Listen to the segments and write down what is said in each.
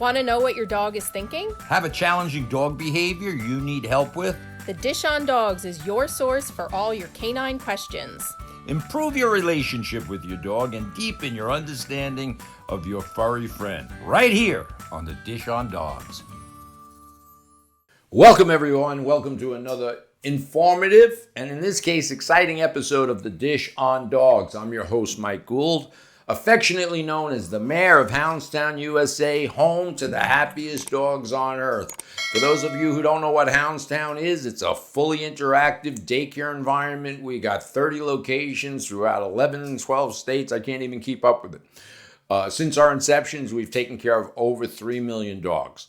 Want to know what your dog is thinking? Have a challenging dog behavior you need help with? The Dish on Dogs is your source for all your canine questions. Improve your relationship with your dog and deepen your understanding of your furry friend. Right here on the Dish on Dogs. Welcome everyone. Welcome to another informative and in this case exciting episode of the Dish on Dogs. I'm your host Mike Gould, affectionately known as the mayor of Houndstown, USA, home to the happiest dogs on earth. For those of you who don't know what Houndstown is, it's a fully interactive daycare environment. We got 30 locations throughout 11 and 12 states. I can't even keep up with it. Since our inceptions, we've taken care of over 3 million dogs.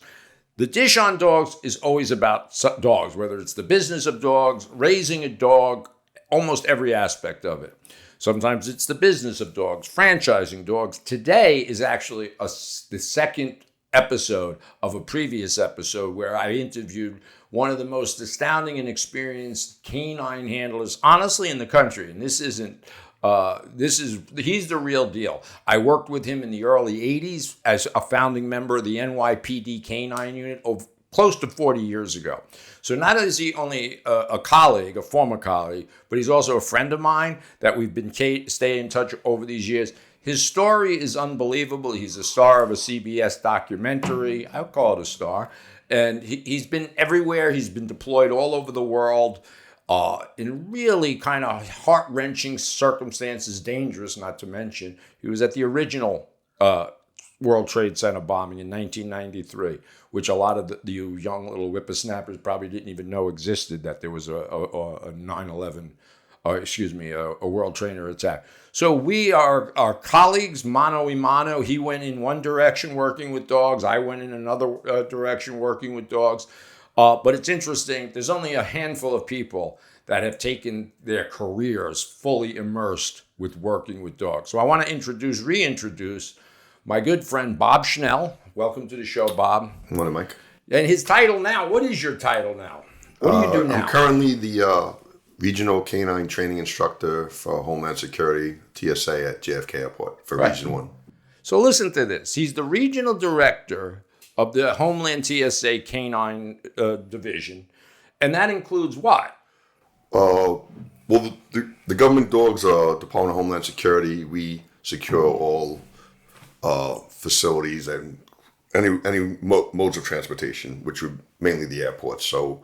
The Dish on Dogs is always about dogs, whether it's the business of dogs, raising a dog, almost every aspect of it. Sometimes it's the business of dogs, franchising dogs. Today is actually the second episode of a previous episode where I interviewed one of the most astounding and experienced canine handlers, honestly, in the country. And he's the real deal. I worked with him in the early 80s as a founding member of the NYPD canine unit over close to 40 years ago. So not only is he only a colleague, a former colleague, but he's also a friend of mine that we've been staying in touch over these years. His story is unbelievable. He's a star of a CBS documentary. I'll call it a star. And he's been everywhere. He's been deployed all over the world in really kind of heart-wrenching circumstances, dangerous not to mention. He was at the original World Trade Center bombing in 1993, which a lot of the young little whippersnappers probably didn't even know existed, that there was a 9/11, a World Trader attack. So we are colleagues, mano a mano. He went in one direction working with dogs. I went in another direction working with dogs. But it's interesting. There's only a handful of people that have taken their careers fully immersed with working with dogs. So I want to reintroduce my good friend, Bob Schnelle. Welcome to the show, Bob. Good morning, Mike. And his title now, what is your title now? What do you do now? I'm currently the Regional Canine Training Instructor for Homeland Security, TSA at JFK Airport for Region 1. So listen to this. He's the Regional Director of the Homeland TSA Canine Division. And that includes what? Well, the government dogs, Department of Homeland Security, we secure all facilities and any modes of transportation, which would mainly the airports. So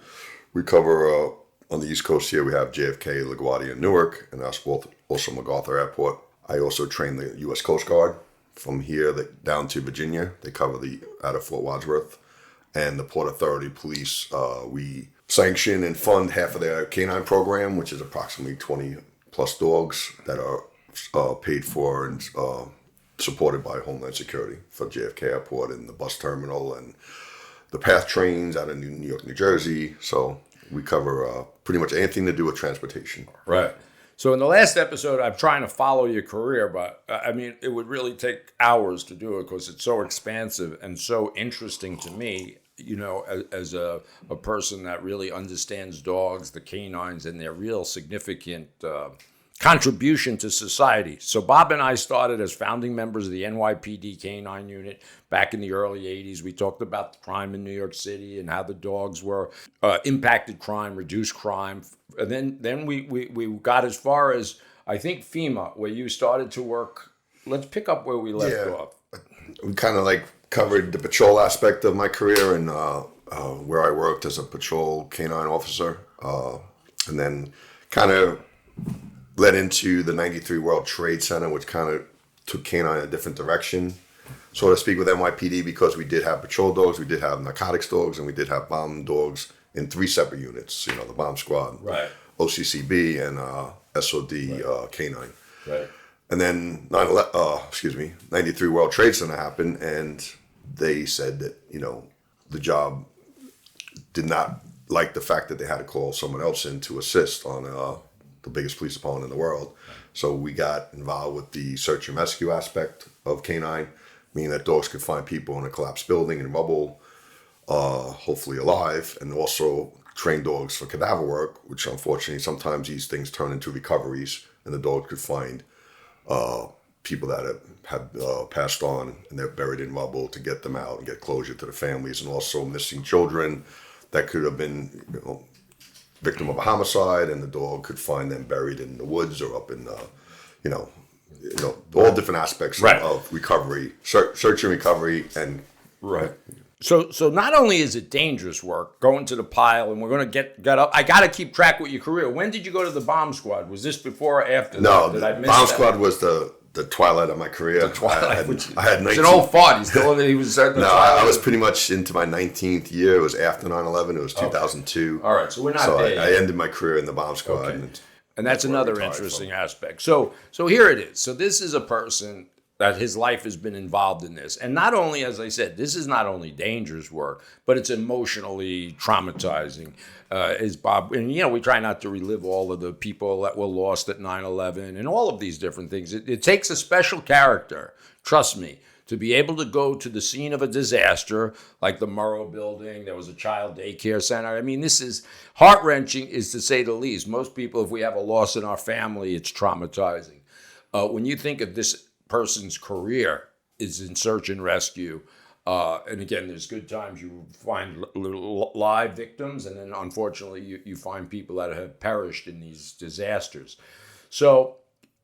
we cover on the East Coast here, we have JFK, LaGuardia, and Newark, and that's also MacArthur Airport. I also train the U.S. Coast Guard from here down to Virginia. They cover out of Fort Wadsworth, and the Port Authority Police. We sanction and fund half of their canine program, which is approximately 20 plus dogs that are paid for and supported by Homeland Security for JFK Airport and the bus terminal and the PATH trains out of New York, New Jersey. So we cover pretty much anything to do with transportation. Right. So in the last episode, I'm trying to follow your career, but I mean, it would really take hours to do it because it's so expansive and so interesting to me, you know, as a person that really understands dogs, the canines, and their real significant contribution to society. So Bob and I started as founding members of the NYPD canine unit back in the early 80s. We talked about the crime in New York City and how the dogs were impacted crime, reduced crime. And then we got as far as, I think, FEMA, where you started to work. Let's pick up where we left off. We kind of covered the patrol aspect of my career and where I worked as a patrol canine officer. And then kind of led into the 93 World Trade Center, which kind of took canine a different direction, so to speak, with NYPD, because we did have patrol dogs, we did have narcotics dogs, and we did have bomb dogs in 3 separate units, you know, the bomb squad, right, OCCB, and SOD right. Canine. Right. And then 93 World Trade Center happened, and they said that, you know, the job did not like the fact that they had to call someone else in to assist on the biggest police department in the world. So we got involved with the search and rescue aspect of canine, meaning that dogs could find people in a collapsed building in rubble, hopefully alive, and also train dogs for cadaver work, which unfortunately sometimes these things turn into recoveries, and the dogs could find people that have passed on and they're buried in rubble to get them out and get closure to the families, and also missing children that could have been, victim of a homicide, and the dog could find them buried in the woods or up in the, all different aspects of recovery, search and recovery, and right. So not only is it dangerous work, going to the pile, and we're going to get up. I got to keep track with your career. When did you go to the bomb squad? Was this before or after? No, Did I miss bomb that? squad was the twilight of my career. The twilight. I had 19. It's an old fart. He's still he was at the twilight. I was pretty much into my 19th year. It was after 9/11. It was 2002. Okay. All right, so we're not so there yet. I ended my career in the bomb squad. Okay. And that's another interesting aspect. So here it is. So this is a person that his life has been involved in this. And not only, as I said, this is not only dangerous work, but it's emotionally traumatizing. Is Bob, and we try not to relive all of the people that were lost at 9/11 and all of these different things. It takes a special character, trust me, to be able to go to the scene of a disaster like the Murrow building. There was a child daycare center. I mean, this is heart-wrenching, is to say the least. Most people, if we have a loss in our family, it's traumatizing. When you think of this person's career is in search and rescue, and again, there's good times you find live victims, and then unfortunately you find people that have perished in these disasters. So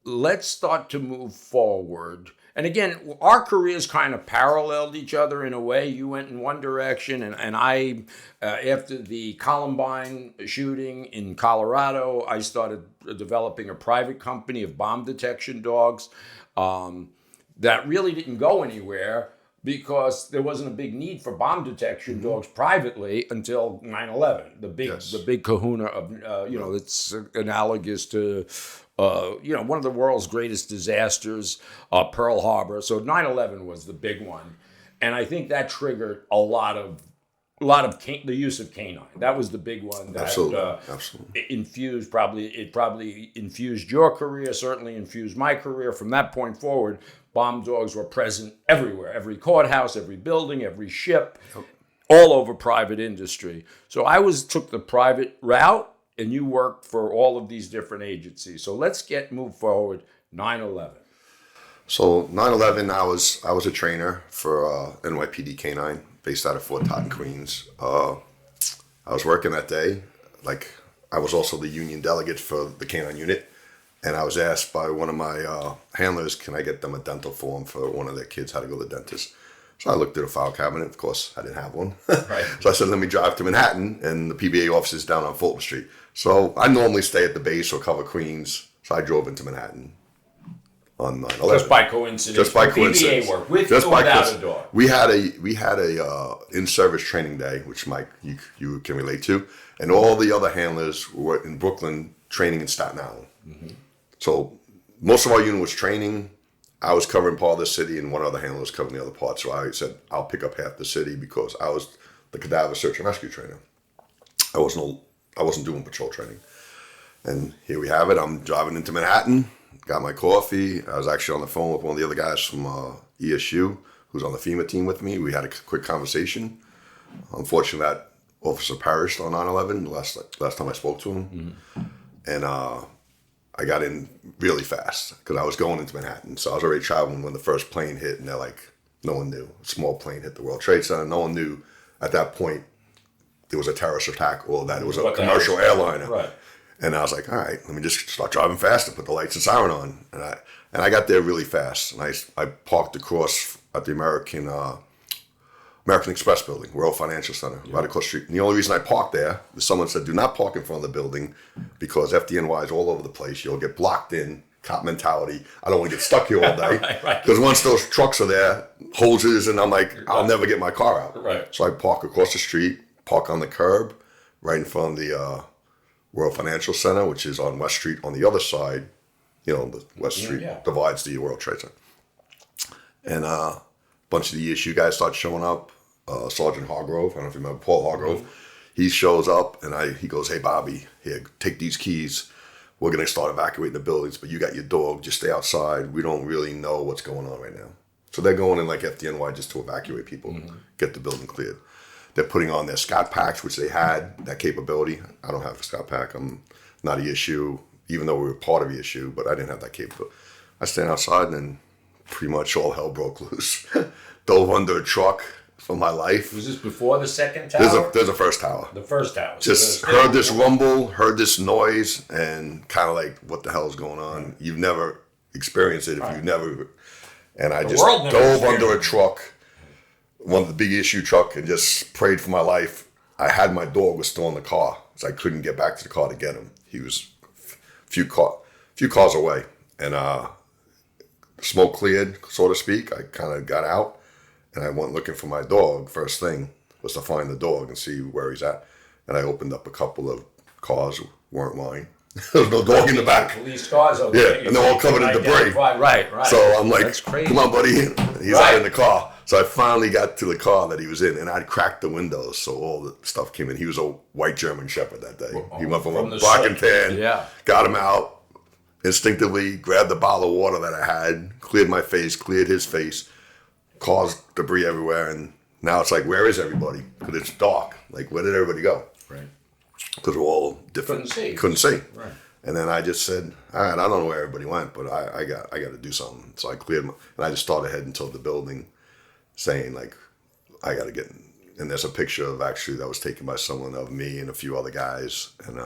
let's start to move forward. And again, our careers kind of paralleled each other in a way. You went in one direction, and I, after the Columbine shooting in Colorado, I started developing a private company of bomb detection dogs that really didn't go anywhere because there wasn't a big need for bomb detection dogs privately until 9/11, the big kahuna of, it's analogous to one of the world's greatest disasters, Pearl Harbor. So 9/11 was the big one. And I think that triggered a lot of the use of canine. That was the big one that absolutely. Infused, probably infused your career, certainly infused my career. From that point forward, bomb dogs were present everywhere, every courthouse, every building, every ship, all over private industry. So I took the private route, and you worked for all of these different agencies. So let's move forward. 9/11. So 9/11, I was a trainer for NYPD K9 based out of Fort Totten, Queens. I was working that day. I was also the union delegate for the K9 unit, and I was asked by one of my handlers, can I get them a dental form for one of their kids, how to go to the dentist. So I looked at a file cabinet. Of course, I didn't have one. Right. So I said, let me drive to Manhattan, and the PBA office is down on Fulton Street. So I normally stay at the base or cover Queens. So I drove into Manhattan on 9/11. Just by coincidence. Just by coincidence. PBA work with or without a dog. We had a in-service training day, which Mike you can relate to, and all the other handlers were in Brooklyn training in Staten Island. Mm-hmm. So most of our unit was training. I was covering part of the city, and one other handler was covering the other part. So I said, I'll pick up half the city because I was the cadaver search and rescue trainer. I wasn't doing patrol training. And here we have it. I'm driving into Manhattan, got my coffee. I was actually on the phone with one of the other guys from ESU, who's on the FEMA team with me. We had a quick conversation. Unfortunately, that officer perished on 9/11, last time I spoke to him. Mm-hmm. And I got in really fast because I was going into Manhattan. So I was already traveling when the first plane hit, and no one knew. A small plane hit the World Trade Center. No one knew at that point there was a terrorist attack or that it was a commercial airliner. Right. And I was like, all right, let me just start driving fast and put the lights and siren on. And I got there really fast. And I parked across at the American Express building, World Financial Center, right across the street. And the only reason I parked there is someone said, do not park in front of the building because FDNY is all over the place. You'll get blocked in, cop mentality. I don't want to get stuck here all day. Because once those trucks are there, hoses, and I'm like, I'll never get my car out. Right. So I park across the street, park on the curb, right in front of the World Financial Center, which is on West Street on the other side. The West Street divides the World Trade Center. And a bunch of the ESU guys start showing up. Sergeant Hargrove, I don't know if you remember Paul Hargrove. Mm-hmm. He shows up and he goes, hey, Bobby, here, take these keys. We're going to start evacuating the buildings, but you got your dog. Just stay outside. We don't really know what's going on right now. So they're going in like FDNY just to evacuate people, get the building cleared. They're putting on their Scott packs, which they had that capability. I don't have a Scott pack. I'm not ESU, even though we were part of ESU, but I didn't have that capability. I stand outside and pretty much all hell broke loose. Dove under a truck for my life. Was this before the second tower? There's a first tower. The first tower. Just So heard this rumble, heard this noise, and kind of like, what the hell is going on? Right. You've never experienced it if you've never. And I just dove under a truck, one of the big issue truck, and just prayed for my life. I had my dog was still in the car, so I couldn't get back to the car to get him. He was a few cars away, and smoke cleared, so to speak. I kind of got out, and I went looking for my dog. First thing was to find the dog and see where he's at. And I opened up a couple of cars, weren't mine. There was no dog in the back. Police cars, okay. Yeah, and they're all covered in debris. Right. So I'm like, come on, buddy. He's out in the car. So I finally got to the car that he was in, and I'd cracked the windows, so all the stuff came in. He was a white German Shepherd that day. He went from a black and tan, got him out, instinctively grabbed the bottle of water that I had, cleared my face, cleared his face, caused debris everywhere, and now it's like, where is everybody? Because it's dark. Like, where did everybody go? Right. Because we're all different. Couldn't see. Right. And then I just said, all right, I don't know where everybody went, but I got to do something. So I cleared and I just started heading toward the building, saying like, I got to get. And there's a picture of actually that was taken by someone of me and a few other guys, and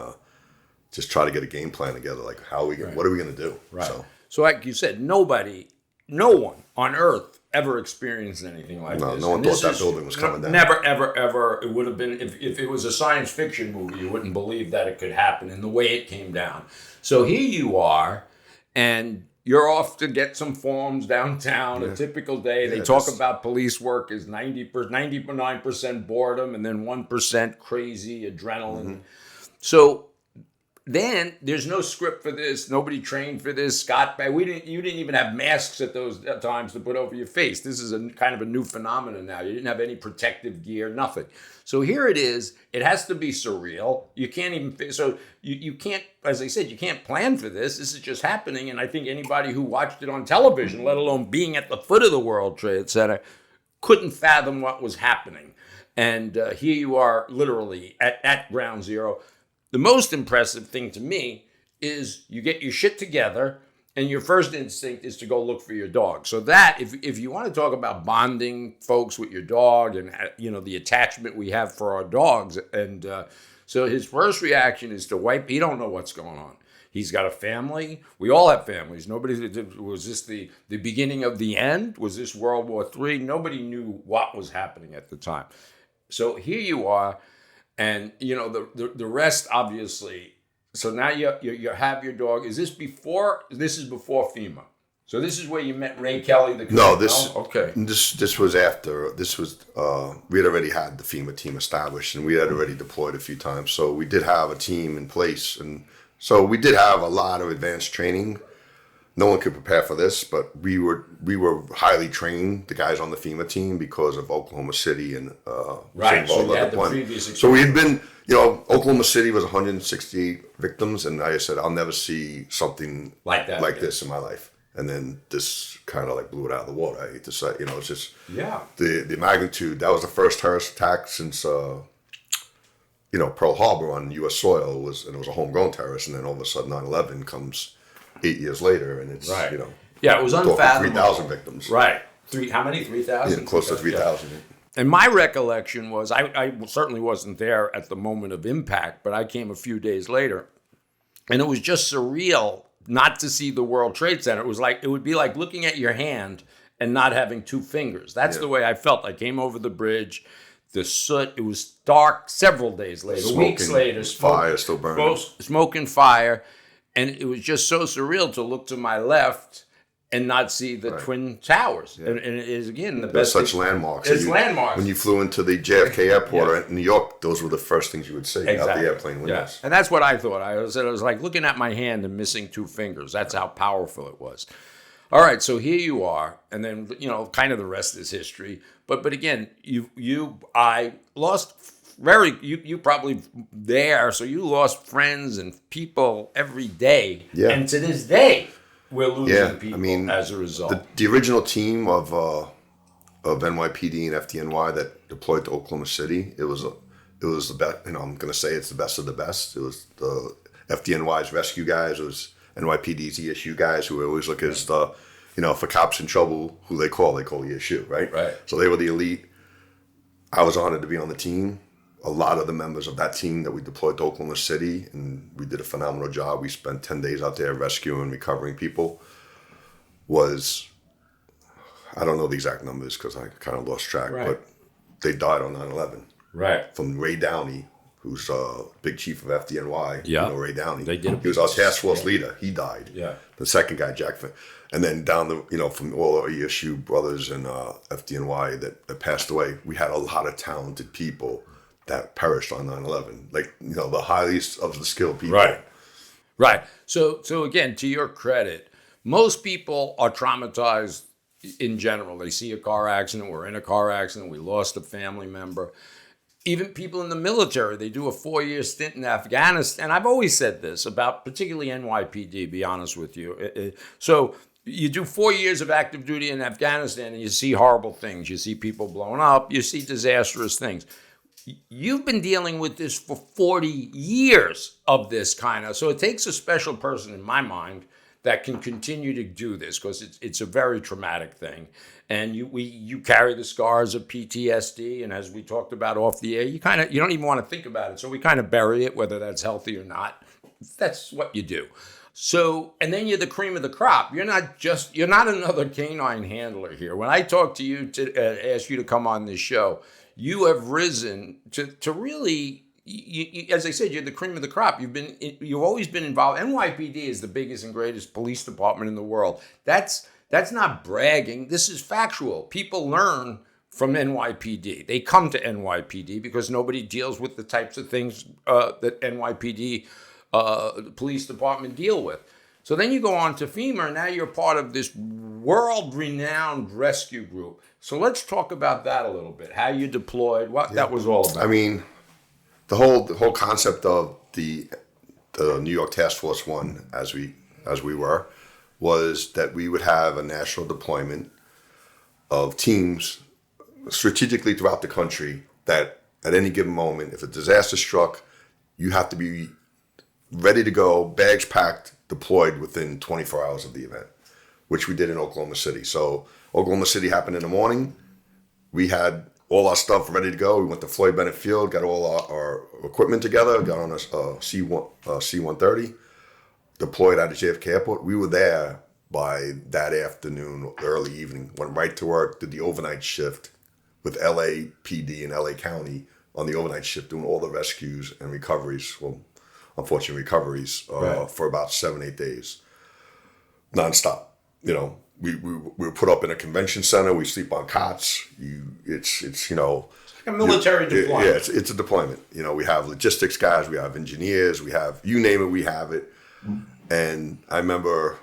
just try to get a game plan together. Like, what are we going to do? Right. So like you said, no one on earth ever experienced anything like this. No one thought that building was coming down. Never, ever. It would have been, if it was a science fiction movie, you wouldn't believe that it could happen in the way it came down. So here you are, and you're off to get some forms downtown, a typical day. They talk about police work is 99% boredom and then 1% crazy adrenaline. Mm-hmm. So then there's no script for this. Nobody trained for this. You didn't even have masks at those times to put over your face. This is a kind of a new phenomenon now. You didn't have any protective gear, nothing. So here it is. It has to be surreal. You can't even, so you can't, as I said, you can't plan for this. This is just happening. And I think anybody who watched it on television, let alone being at the foot of the World Trade Center, couldn't fathom what was happening. And here you are literally at ground zero. The most impressive thing to me is you get your shit together and your first instinct is to go look for your dog. So that, if you want to talk about bonding folks with your dog and, the attachment we have for our dogs. And so his first reaction is to wipe. He don't know what's going on. He's got a family. We all have families. Was this the beginning of the end? Was this World War III? Nobody knew what was happening at the time. So here you are. And, the rest, obviously. So now you have your dog. Is this before? This is before FEMA. So this is where you met Ray Kelly, the No, this was after. This was, we had already had the FEMA team established, and we had already deployed a few times. So we did have a team in place. And so we did have a lot of advanced training. No one could prepare for this, but we were highly trained, the guys on the FEMA team, because of Oklahoma City and right. So you had the previous experience. So we had been, Oklahoma City was 168 victims, and like I said, I'll never see something like this in my life. And then this kind of like blew it out of the water. I hate to say, it's just the magnitude. That was the first terrorist attack since Pearl Harbor on U.S. soil and it was a homegrown terrorist, and then all of a sudden 9/11 comes 8 years later, and it's, it was unfathomable. 3,000 victims. Right. How many? 3,000? Yeah, close to 3,000. And my recollection was, I certainly wasn't there at the moment of impact, but I came a few days later, and it was just surreal not to see the World Trade Center. It would be like looking at your hand and not having two fingers. That's the way I felt. I came over the bridge, the soot, it was dark several days later, weeks later. Fire still burning. Smoke and fire. And it was just so surreal to look to my left and not see the Twin Towers. Yeah. And it is, again, the best. Such landmarks. It's landmarks. When you flew into the JFK airport in New York, those were the first things you would see out the airplane windows. Yeah. And that's what I thought. I was like looking at my hand and missing two fingers. That's how powerful it was. All right, so here you are. And then, kind of the rest is history. But again, I lost... you probably there, so you lost friends and people every day. Yeah. And to this day, we're losing people as a result. The original team of NYPD and FDNY that deployed to Oklahoma City, it was the best. I'm going to say it's the best of the best. It was the FDNY's rescue guys. It was NYPD's ESU guys, who we always look as the if a cop's in trouble, who they call the issue, right? Right. So they were the elite. I was honored to be on the team. A lot of the members of that team that we deployed to Oklahoma City, and we did a phenomenal job. We spent 10 days out there rescuing, recovering people. I don't know the exact numbers because I kind of lost track, but they died on 9/11. Right. From Ray Downey, who's big chief of FDNY. Yeah. Ray Downey. He was our task force leader. He died. Yeah. The second guy, Jack Finn. And then down from all our ESU brothers and FDNY that passed away, we had a lot of talented people that perished on 9/11. Like, the highest of the skilled people. Right. So again, to your credit, most people are traumatized in general. They see a car accident, we're in a car accident, we lost a family member. Even people in the military, they do a 4-year stint in Afghanistan. I've always said this about particularly NYPD, be honest with you. So you do 4 years of active duty in Afghanistan and you see horrible things. You see people blown up. You see disastrous things. You've been dealing with this for 40 years of this kind of. So it takes a special person in my mind that can continue to do this because it's a very traumatic thing. And you carry the scars of PTSD. And as we talked about off the air, you don't even want to think about it. So we kind of bury it, whether that's healthy or not. That's what you do. So, and then you're the cream of the crop. You're not another canine handler here. When I talk to you to ask you to come on this show, you have risen to really, as I said, you're the cream of the crop. You've always been involved. NYPD is the biggest and greatest police department in the world. That's not bragging. This is factual. People learn from NYPD. They come to NYPD because nobody deals with the types of things that NYPD police department deal with. So then you go on to FEMA, and now you're part of this world-renowned rescue group. So let's talk about that a little bit. How you deployed, what that was all about. I mean, the whole concept of the New York Task Force One, as we were, was that we would have a national deployment of teams strategically throughout the country that at any given moment, if a disaster struck, you have to be ready to go, bags packed, deployed within 24 hours of the event, which we did in Oklahoma City. So Oklahoma City happened in the morning. We had all our stuff ready to go. We went to Floyd Bennett Field, got all our equipment together, got on a C-130, deployed out of JFK Airport. We were there by that afternoon, early evening, went right to work, did the overnight shift with LAPD and LA County on the overnight shift, doing all the rescues and recoveries, unfortunate recoveries, for about 7-8 days, nonstop. We were put up in a convention center. We sleep on cots. It's like a military deployment. It's a deployment. We have logistics guys, we have engineers, we have, you name it, we have it. And I remember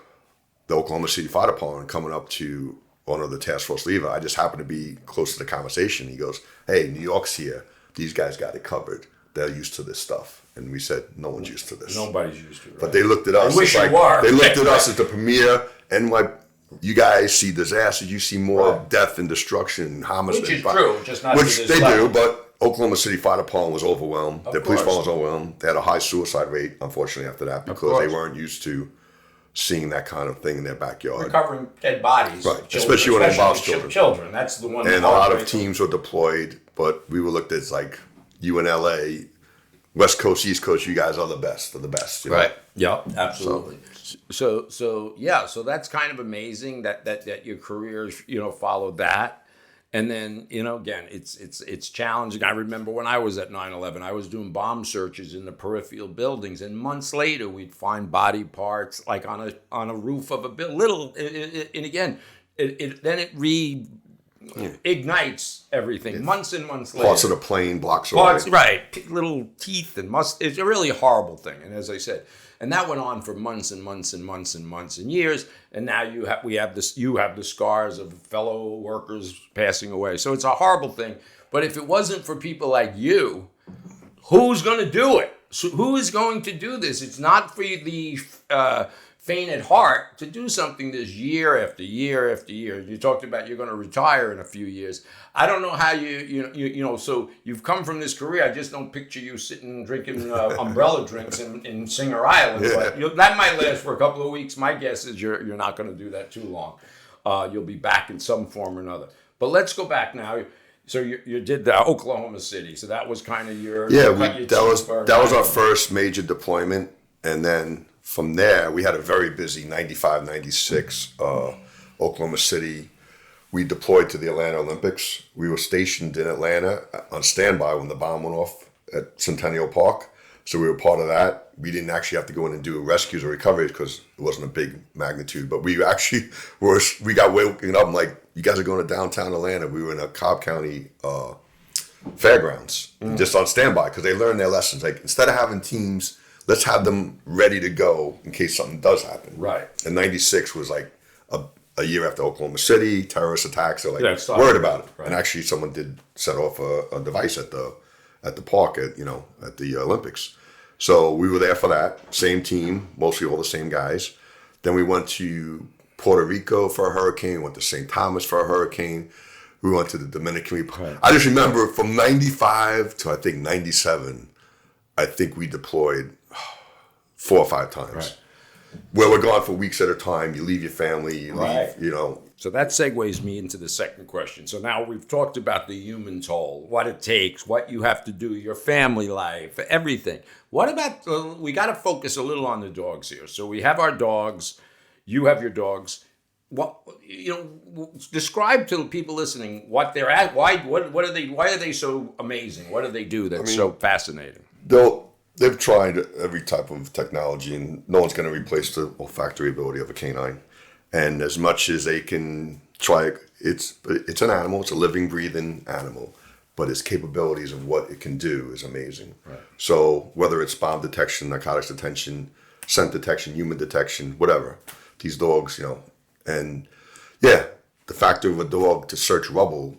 the Oklahoma City Fire Department coming up to one of the task force leader. I just happened to be close to the conversation. He goes, "Hey, New York's here. These guys got it covered. They're used to this stuff." And we said, "No one's used to this. Nobody's used to it." Right? But they looked at us. I wish you were. They looked at us as the premier you guys see disasters. You see more death and destruction, homicide. Which is true, just not which to this they level. do. But Oklahoma City Fire Department was overwhelmed. Their police department was overwhelmed. They had a high suicide rate, unfortunately, after that because they weren't used to seeing that kind of thing in their backyard. Recovering dead bodies, right? Children, especially when it involves children. Children, that's the one. And a lot of teams were deployed, but we were looked at as like UNLA, West Coast, East Coast. You guys are the best of the best, right? Yeah, absolutely. So that's kind of amazing that your career, followed that. And then, again, it's challenging. I remember when I was at 9/11, I was doing bomb searches in the peripheral buildings, and months later we'd find body parts like on a roof of a building. And again, it reignites everything. Months and months later. Parts of the plane, blocks away. Right, little teeth and it's a really horrible thing. And as I said, and that went on for months and months and months and months and years. And now you have the scars of fellow workers passing away. So it's a horrible thing. But if it wasn't for people like you, who's going to do it? So who is going to do this? It's not for the faint at heart to do something this year after year after year. You talked about you're going to retire in a few years. I don't know how so you've come from this career. I just don't picture you sitting drinking umbrella drinks in Singer Island. But that might last for a couple of weeks. My guess is you're not going to do that too long. you'll be back in some form or another. But let's go back now. So you did the Oklahoma City. So that was kind of your that was our first major deployment, and then from there we had a very busy 95, 96 Oklahoma City. We deployed to the Atlanta Olympics. We were stationed in Atlanta on standby when the bomb went off at Centennial Park. So we were part of that. We didn't actually have to go in and do rescues or recoveries because it wasn't a big magnitude. But we actually we got woken up and like, you guys are going to downtown Atlanta. We were in a Cobb County fairgrounds, just on standby because they learned their lessons. Like, instead of having teams, let's have them ready to go in case something does happen. Right. And 96 was like a year after Oklahoma City, terrorist attacks. They're like worried about it. Right. And actually someone did set off a device at the park at the Olympics. So we were there for that. Same team, mostly all the same guys. Then we went to Puerto Rico for a hurricane, went to St. Thomas for a hurricane. We went to the Dominican Republic. Right. I just remember from 95 to I think 97, I think we deployed 4 or 5 times. Right. Where we're gone for weeks at a time. You leave your family, you leave, So that segues me into the second question. So now we've talked about the human toll, what it takes, what you have to do, your family life, everything. What about, we got to focus a little on the dogs here. So we have our dogs, you have your dogs. What, describe to people listening what they're at. Why are they so amazing? What do they do that's so fascinating? They've tried every type of technology, and no one's going to replace the olfactory ability of a canine. And as much as they can try, it's an animal. It's a living, breathing animal, but its capabilities of what it can do is amazing. Right. So whether it's bomb detection, narcotics detection, scent detection, human detection, whatever, these dogs, and the factor of a dog to search rubble,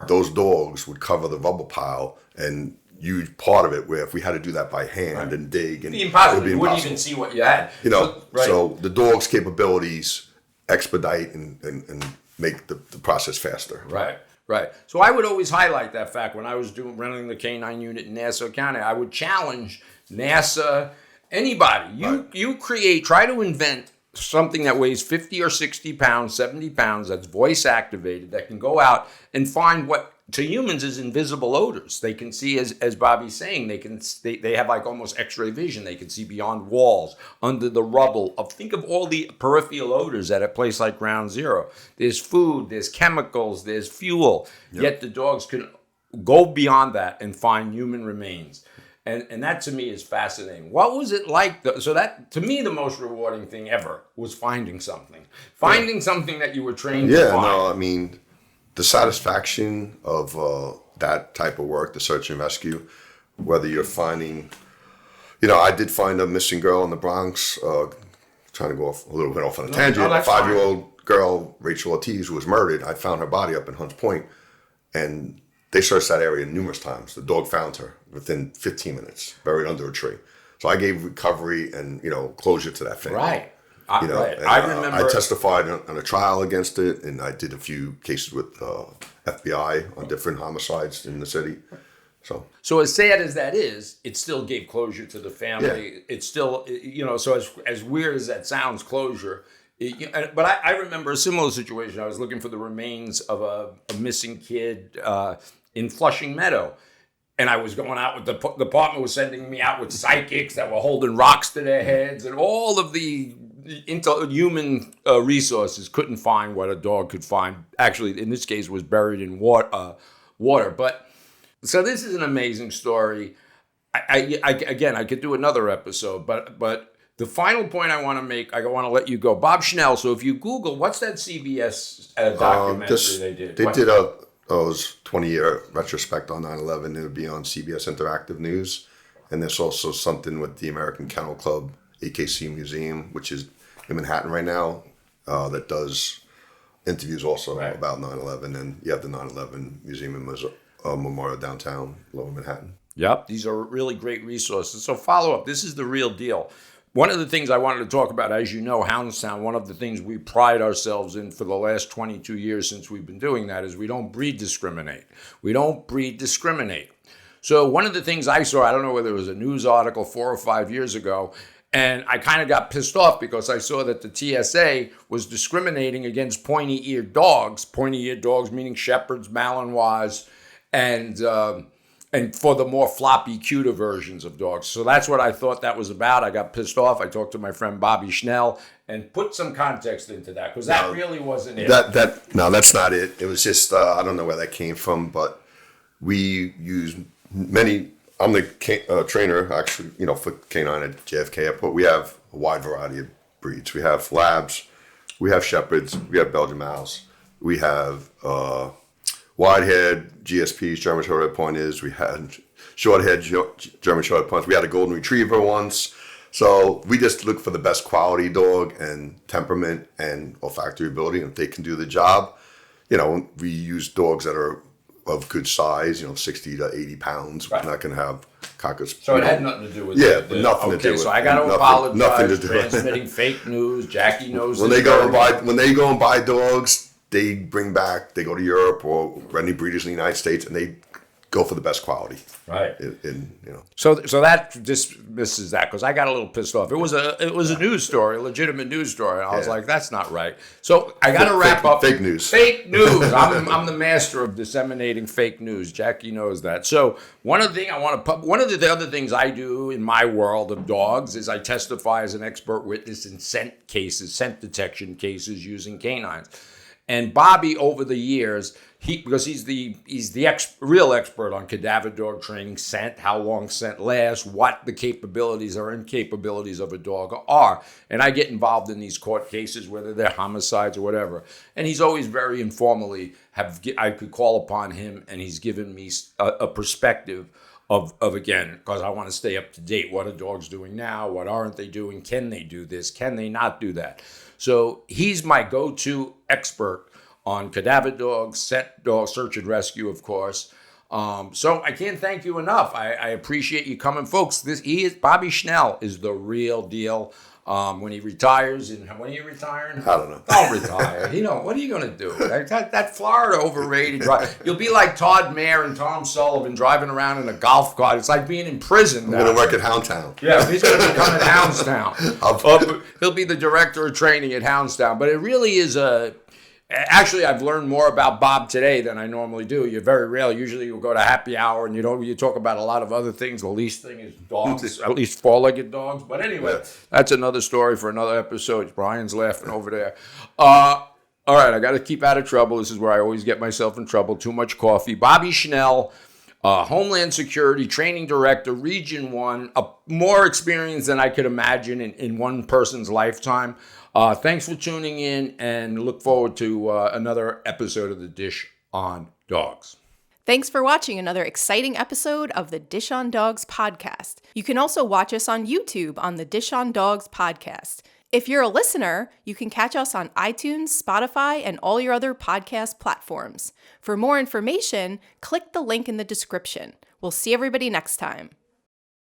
those dogs would cover the rubble pile and huge part of it, where if we had to do that by hand and dig, and impossible. You wouldn't even see what you had. So the dog's capabilities expedite and make the process faster. Right. So I would always highlight that fact when I was running the K9 unit in Nassau County. I would challenge NASA, anybody. You try to invent something that weighs 50 or 60 pounds, 70 pounds, that's voice activated, that can go out and find what to humans is invisible odors. They can see, as Bobby's saying, they have like almost X-ray vision. They can see beyond walls, under the rubble. Think of all the peripheral odors at a place like Ground Zero. There's food, there's chemicals, there's fuel. Yep. Yet the dogs can go beyond that and find human remains. And that to me is fascinating. What was it like? So that, to me, the most rewarding thing ever was finding something. Something that you were trained to find. The satisfaction of that type of work, the search and rescue, whether you're finding, I did find a missing girl in the Bronx, trying to go off a little bit off on a tangent. A 5-year-old girl, Rachel Ortiz, who was murdered. I found her body up in Hunts Point, and they searched that area numerous times. The dog found her within 15 minutes, buried under a tree. So I gave recovery and, closure to that family. Right. I remember. I testified on a trial against it, and I did a few cases with FBI on different homicides in the city. So as sad as that is, it still gave closure to the family. Yeah. It's still, so as weird as that sounds, closure. But I remember a similar situation. I was looking for the remains of a missing kid in Flushing Meadow. And I was going out with the department was sending me out with psychics that were holding rocks to their heads, and all of the human resources couldn't find what a dog could find. Actually, in this case, was buried in water. But so this is an amazing story. I could do another episode, but the final point I want to make, I want to let you go, Bob Schnelle. So if you Google, what's that CBS documentary they did? They did a 20-year retrospect on 9/11. It would be on CBS Interactive News. And there's also something with the American Kennel Club, AKC Museum, which is in Manhattan right now, that does interviews also about 9/11. And you have the 9/11 Museum and Memorial downtown, Lower Manhattan. Yep. These are really great resources. So follow up. This is the real deal. One of the things I wanted to talk about, as you know, Houndstown, one of the things we pride ourselves in for the last 22 years since we've been doing that is we don't breed discriminate. So one of the things I saw, I don't know whether it was a news article 4 or 5 years ago, And I kind of got pissed off because I saw that the TSA was discriminating against pointy-eared dogs. Pointy-eared dogs meaning shepherds, Malinois, and for the more floppy, cuter versions of dogs. So that's what I thought that was about. I got pissed off. I talked to my friend Bobby Schnelle and put some context into that because that really wasn't it. No, that's not it. It was just, I don't know where that came from, but we use many. I'm the trainer, actually, for canine at JFK Airport. We have a wide variety of breeds. We have Labs, we have Shepherds, we have Belgian Mouse, we have wide-haired GSPs, German Short-Haired Pointers. We had short-haired German Short-Haired Pointers. We had a Golden Retriever once. So we just look for the best quality dog and temperament and olfactory ability. And if they can do the job, we use dogs that are of good size, 60 to 80 pounds. Right. We're not going to have cockers. So it had nothing to do with nothing to do with it. So I got to apologize. Nothing to do transmitting fake news. Jackie knows. When they go and buy dogs, they go to Europe or any breeders in the United States, and they go for the best quality. Right. So that dismisses that because I got a little pissed off. It was a news story, a legitimate news story. And I was like, that's not right. So I got to wrap up. Fake news. Fake news. I'm the master of disseminating fake news. Jackie knows that. So one of the other things I do in my world of dogs is I testify as an expert witness in scent detection cases using canines. And Bobby, over the years, because he's the real expert on cadaver dog training, scent, how long scent lasts, what the capabilities or incapabilities of a dog are. And I get involved in these court cases, whether they're homicides or whatever. And he's always very informally I could call upon him, and he's given me a perspective of again, because I want to stay up to date. What are dogs doing now? What aren't they doing? Can they do this? Can they not do that? So he's my go-to expert on cadaver dogs, scent dogs, search and rescue, of course. So I can't thank you enough. I appreciate you coming, folks. Bobby Schnelle is the real deal. When he retires, and when are you retiring? I don't know. Don't retire. What are you going to do? That Florida overrated drive. You'll be like Todd Mayer and Tom Sullivan driving around in a golf cart. It's like being in prison. I'm going to work at Houndstown. Yeah, he's going to become at Houndstown. He'll be the director of training at Houndstown. But it really is Actually, I've learned more about Bob today than I normally do. You're very rare. Usually you'll go to happy hour and you talk about a lot of other things. The least thing is dogs, at least four-legged dogs. But anyway, that's another story for another episode. Brian's laughing over there. All right, I got to keep out of trouble. This is where I always get myself in trouble. Too much coffee. Bobby Schnelle, Homeland Security Training Director, Region 1. More experience than I could imagine in one person's lifetime. Thanks for tuning in, and look forward to another episode of The Dish on Dogs. Thanks for watching another exciting episode of the Dish on Dogs podcast. You can also watch us on YouTube on the Dish on Dogs podcast. If you're a listener, you can catch us on iTunes, Spotify, and all your other podcast platforms. For more information, click the link in the description. We'll see everybody next time.